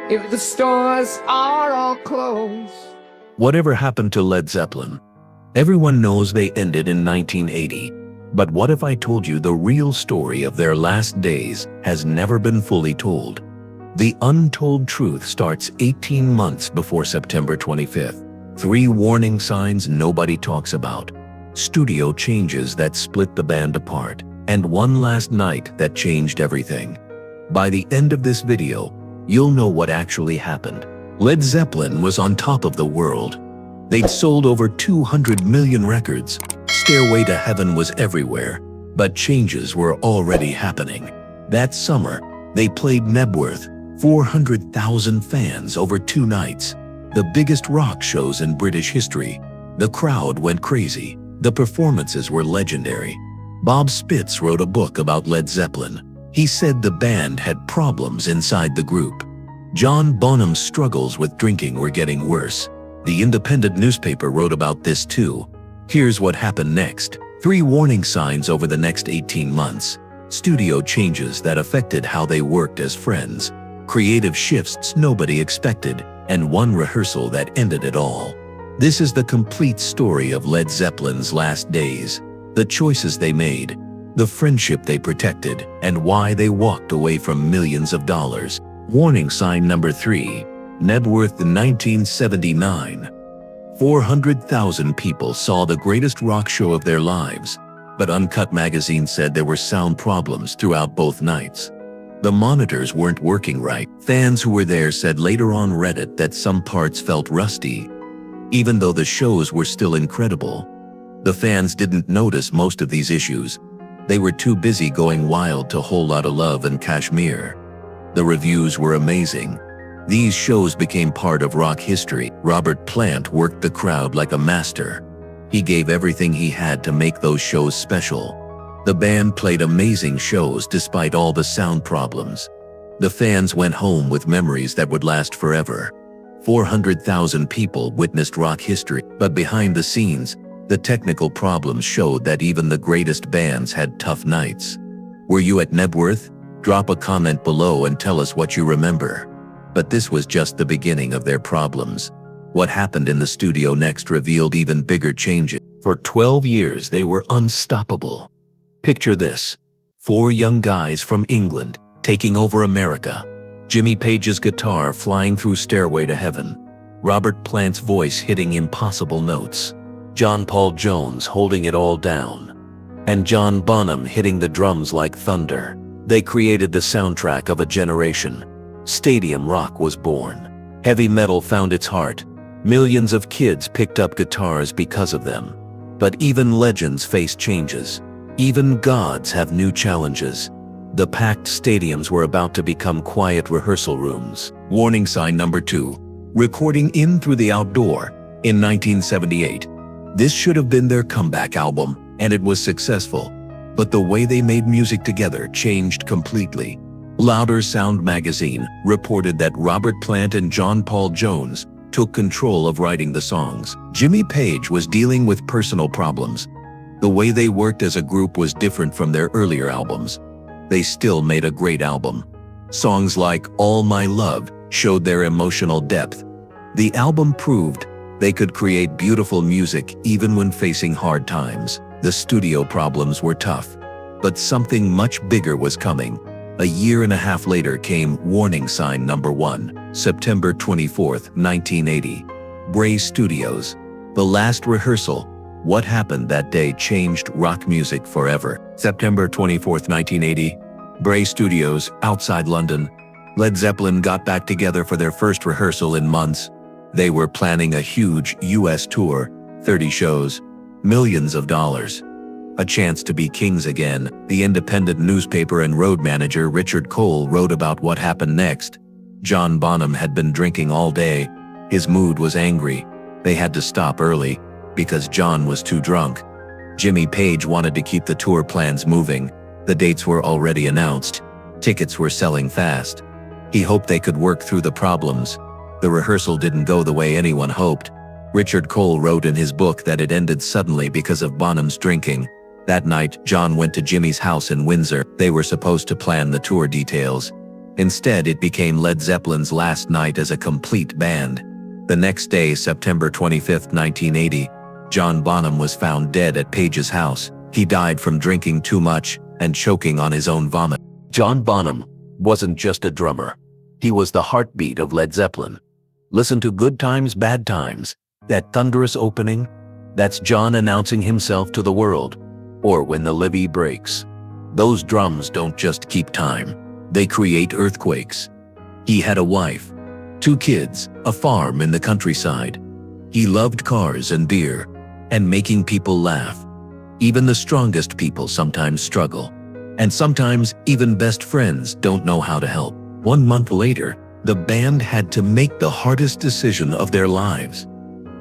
if the stores are all closed. Whatever happened to Led Zeppelin? Everyone knows they ended in 1980. But what if I told you the real story of their last days has never been fully told? The untold truth starts 18 months before September 25th. 3 warning signs nobody talks about. Studio changes that split the band apart. And one last night that changed everything. By the end of this video, you'll know what actually happened. Led Zeppelin was on top of the world. They'd sold over 200 million records. Stairway to Heaven was everywhere. But changes were already happening. That summer, they played Knebworth, 400,000 fans over 2 nights. The biggest rock shows in British history. The crowd went crazy. The performances were legendary. Bob Spitz wrote a book about Led Zeppelin. He said the band had problems inside the group. John Bonham's struggles with drinking were getting worse. The Independent newspaper wrote about this too. Here's what happened next. 3 warning signs over the next 18 months. Studio changes that affected how they worked as friends. Creative shifts nobody expected. And one rehearsal that ended it all. This is the complete story of Led Zeppelin's last days. The choices they made, the friendship they protected, and why they walked away from millions of dollars. Warning sign number 3. Knebworth in 1979. 400,000 people saw the greatest rock show of their lives, but Uncut magazine said there were sound problems throughout both nights. The monitors weren't working right. Fans who were there said later on Reddit that some parts felt rusty, even though the shows were still incredible. The fans didn't notice most of these issues. They were too busy going wild to Whole Lotta Love and Kashmir. The reviews were amazing. These shows became part of rock history. Robert Plant worked the crowd like a master. He gave everything he had to make those shows special. The band played amazing shows despite all the sound problems. The fans went home with memories that would last forever. 400,000 people witnessed rock history, but behind the scenes, the technical problems showed that even the greatest bands had tough nights. Were you at Knebworth? Drop a comment below and tell us what you remember. But this was just the beginning of their problems. What happened in the studio next revealed even bigger changes. For 12 years they were unstoppable. Picture this. 4 young guys from England taking over America. Jimmy Page's guitar flying through Stairway to Heaven. Robert Plant's voice hitting impossible notes. John Paul Jones holding it all down. And John Bonham hitting the drums like thunder. They created the soundtrack of a generation. Stadium rock was born. Heavy metal found its heart. Millions of kids picked up guitars because of them. But even legends face changes. Even gods have new challenges. The packed stadiums were about to become quiet rehearsal rooms. Warning sign number 2. Recording In Through the Outdoor in 1978. This should have been their comeback album, and it was successful. But the way they made music together changed completely. Louder Sound magazine reported that Robert Plant and John Paul Jones took control of writing the songs. Jimmy Page was dealing with personal problems. The way they worked as a group was different from their earlier albums. They still made a great album. Songs like All My Love showed their emotional depth. The album proved they could create beautiful music even when facing hard times. The studio problems were tough, but something much bigger was coming. A year and a half later came warning sign number 1, September 24th, 1980. Bray Studios. The last rehearsal. What happened that day changed rock music forever. September 24th, 1980. Bray Studios, outside London. Led Zeppelin got back together for their first rehearsal in months. They were planning a huge US tour, 30 shows, millions of dollars. A chance to be kings again. The Independent newspaper and road manager Richard Cole wrote about what happened next. John Bonham had been drinking all day. His mood was angry. They had to stop early because John was too drunk. Jimmy Page wanted to keep the tour plans moving. The dates were already announced. Tickets were selling fast. He hoped they could work through the problems. The rehearsal didn't go the way anyone hoped. Richard Cole wrote in his book that it ended suddenly because of Bonham's drinking. That night, John went to Jimmy's house in Windsor. They were supposed to plan the tour details. Instead, it became Led Zeppelin's last night as a complete band. The next day, September 25, 1980, John Bonham was found dead at Page's house. He died from drinking too much and choking on his own vomit. John Bonham wasn't just a drummer. He was the heartbeat of Led Zeppelin. Listen to Good Times, Bad Times. That thunderous opening, that's John announcing himself to the world. Or When the Levee Breaks. Those drums don't just keep time. They create earthquakes. He had a wife, 2 kids, a farm in the countryside. He loved cars and beer, and making people laugh. Even the strongest people sometimes struggle. And sometimes even best friends don't know how to help. 1 month later, the band had to make the hardest decision of their lives.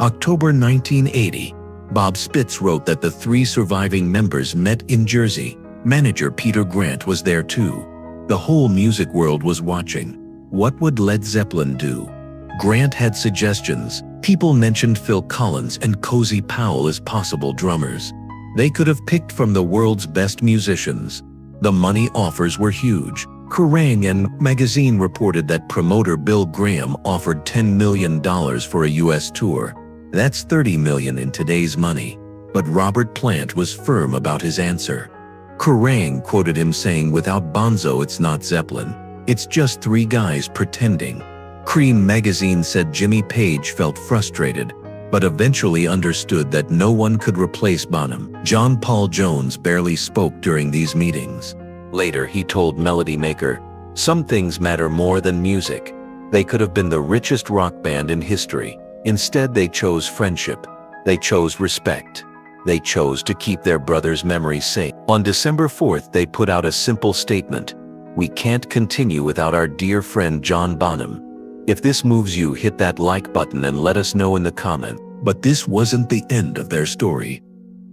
October 1980, Bob Spitz wrote that the 3 surviving members met in Jersey. Manager Peter Grant was there too. The whole music world was watching. What would Led Zeppelin do? Grant had suggestions. People mentioned Phil Collins and Cozy Powell as possible drummers. They could have picked from the world's best musicians. The money offers were huge. Kerrang! And magazine reported that promoter Bill Graham offered $10 million for a U.S. tour. That's $30 million in today's money. But Robert Plant was firm about his answer. Kerrang! Quoted him saying, "Without Bonzo it's not Zeppelin. It's just 3 guys pretending." Cream magazine said Jimmy Page felt frustrated, but eventually understood that no one could replace Bonham. John Paul Jones barely spoke during these meetings. Later, he told Melody Maker, "Some things matter more than music. They could have been the richest rock band in history. Instead, they chose friendship. They chose respect. They chose to keep their brother's memory safe." On December 4th, they put out a simple statement: "We can't continue without our dear friend John Bonham." If this moves you, hit that like button and let us know in the comment. But this wasn't the end of their story.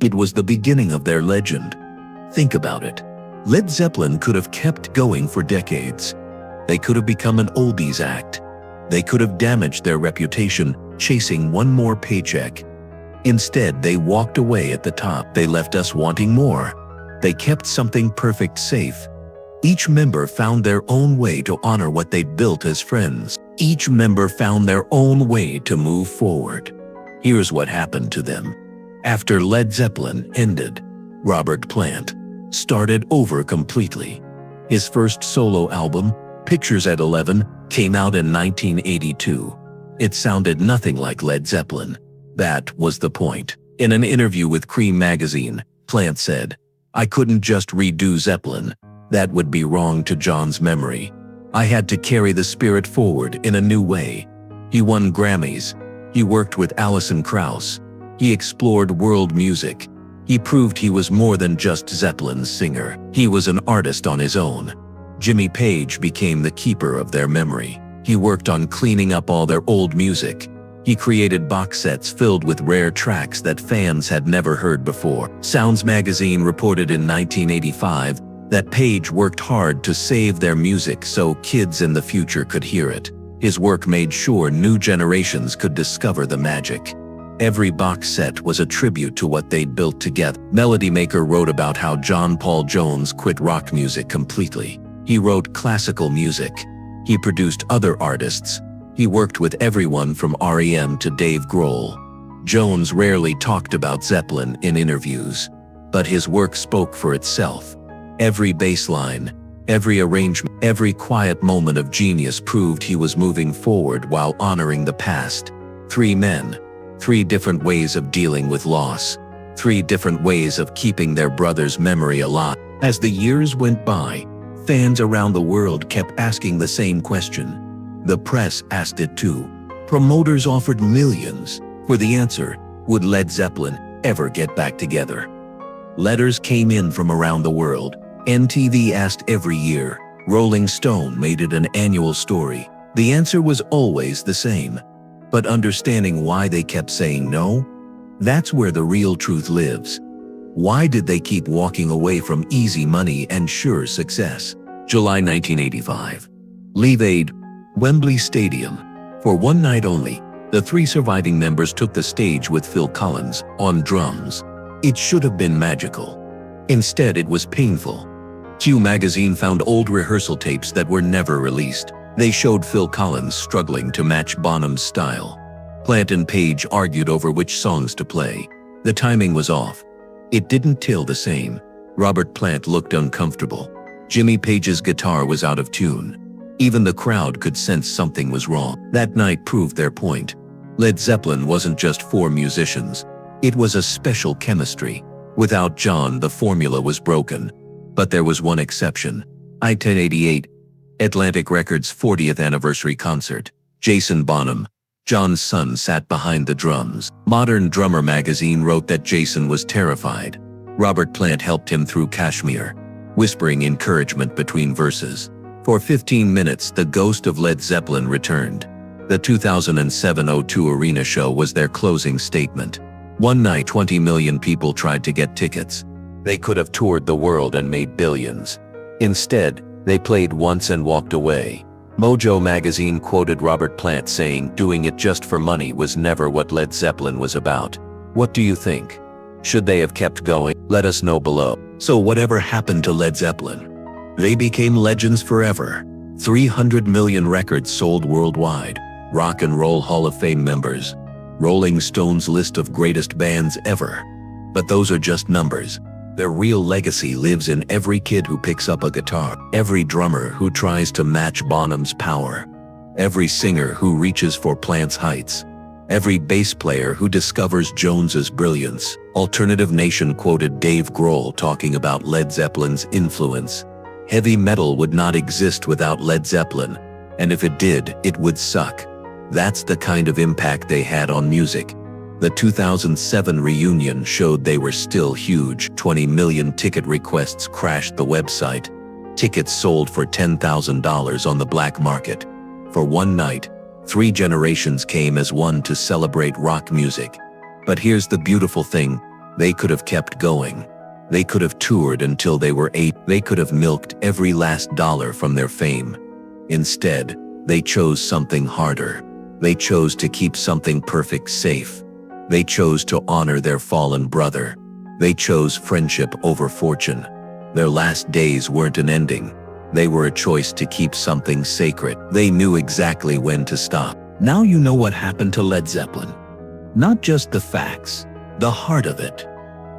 It was the beginning of their legend. Think about it. Led Zeppelin could have kept going for decades. They could have become an oldies act. They could have damaged their reputation, chasing one more paycheck. Instead, they walked away at the top. They left us wanting more. They kept something perfect safe. Each member found their own way to honor what they built as friends. Each member found their own way to move forward. Here's what happened to them. After Led Zeppelin ended, Robert Plant started over completely. His first solo album, Pictures at 11, came out in 1982. It sounded nothing like Led Zeppelin. That was the point. In an interview with Cream magazine, Plant said, "I couldn't just redo Zeppelin. That would be wrong to John's memory. I had to carry the spirit forward in a new way." He won Grammys. He worked with Alison Krauss. He explored world music. He proved he was more than just Zeppelin's singer. He was an artist on his own. Jimmy Page became the keeper of their memory. He worked on cleaning up all their old music. He created box sets filled with rare tracks that fans had never heard before. Sounds magazine reported in 1985 that Page worked hard to save their music so kids in the future could hear it. His work made sure new generations could discover the magic. Every box set was a tribute to what they'd built together. Melody Maker wrote about how John Paul Jones quit rock music completely. He wrote classical music. He produced other artists. He worked with everyone from REM to Dave Grohl. Jones rarely talked about Zeppelin in interviews, but his work spoke for itself. Every bass line, every arrangement, every quiet moment of genius proved he was moving forward while honoring the past. 3 men, 3 different ways of dealing with loss, 3 different ways of keeping their brother's memory alive. As the years went by, fans around the world kept asking the same question. The press asked it too. Promoters offered millions for the answer: would Led Zeppelin ever get back together? Letters came in from around the world. MTV asked every year. Rolling Stone made it an annual story. The answer was always the same. But understanding why they kept saying no? That's where the real truth lives. Why did they keep walking away from easy money and sure success? July 1985. Live Aid, Wembley Stadium. For one night only, the 3 surviving members took the stage with Phil Collins on drums. It should have been magical. Instead, it was painful. Q magazine found old rehearsal tapes that were never released. They showed Phil Collins struggling to match Bonham's style. Plant and Page argued over which songs to play. The timing was off. It didn't feel the same. Robert Plant looked uncomfortable. Jimmy Page's guitar was out of tune. Even the crowd could sense something was wrong. That night proved their point. Led Zeppelin wasn't just 4 musicians. It was a special chemistry. Without John, the formula was broken. But there was one exception. 1988, Atlantic Records' 40th anniversary concert. Jason Bonham, John's son, sat behind the drums. Modern Drummer magazine wrote that Jason was terrified. Robert Plant helped him through Kashmir, whispering encouragement between verses. For 15 minutes, the ghost of Led Zeppelin returned. The 2007 O2 Arena show was their closing statement. One night, 20 million people tried to get tickets. They could have toured the world and made billions. Instead, they played once and walked away. Mojo magazine quoted Robert Plant saying, "Doing it just for money was never what Led Zeppelin was about." What do you think? Should they have kept going? Let us know below. So whatever happened to Led Zeppelin? They became legends forever. 300 million records sold worldwide. Rock and Roll Hall of Fame members. Rolling Stone's list of greatest bands ever. But those are just numbers. Their real legacy lives in every kid who picks up a guitar, every drummer who tries to match Bonham's power, every singer who reaches for Plant's heights, every bass player who discovers Jones's brilliance. Alternative Nation quoted Dave Grohl talking about Led Zeppelin's influence. Heavy metal would not exist without Led Zeppelin, and if it did, it would suck. That's the kind of impact they had on music. The 2007 reunion showed they were still huge. 20 million ticket requests crashed the website. Tickets sold for $10,000 on the black market. For one night, 3 generations came as one to celebrate rock music. But here's the beautiful thing, they could have kept going. They could have toured until they were 8. They could have milked every last dollar from their fame. Instead, they chose something harder. They chose to keep something perfect safe. They chose to honor their fallen brother. They chose friendship over fortune. Their last days weren't an ending. They were a choice to keep something sacred. They knew exactly when to stop. Now you know what happened to Led Zeppelin. Not just the facts, the heart of it.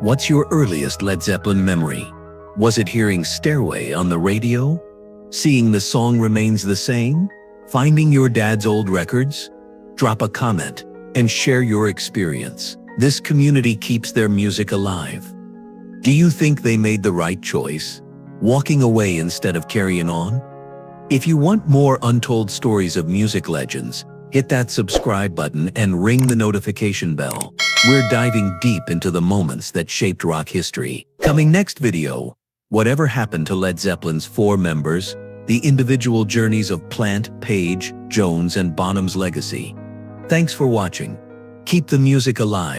What's your earliest Led Zeppelin memory? Was it hearing Stairway on the radio? Seeing the song Remains the Same? Finding your dad's old records? Drop a comment and share your experience. This community keeps their music alive. Do you think they made the right choice, walking away instead of carrying on? If you want more untold stories of music legends, hit that subscribe button and ring the notification bell. We're diving deep into the moments that shaped rock history. Coming next video, whatever happened to Led Zeppelin's 4 members, the individual journeys of Plant, Page, Jones, and Bonham's legacy. Thanks for watching. Keep the music alive.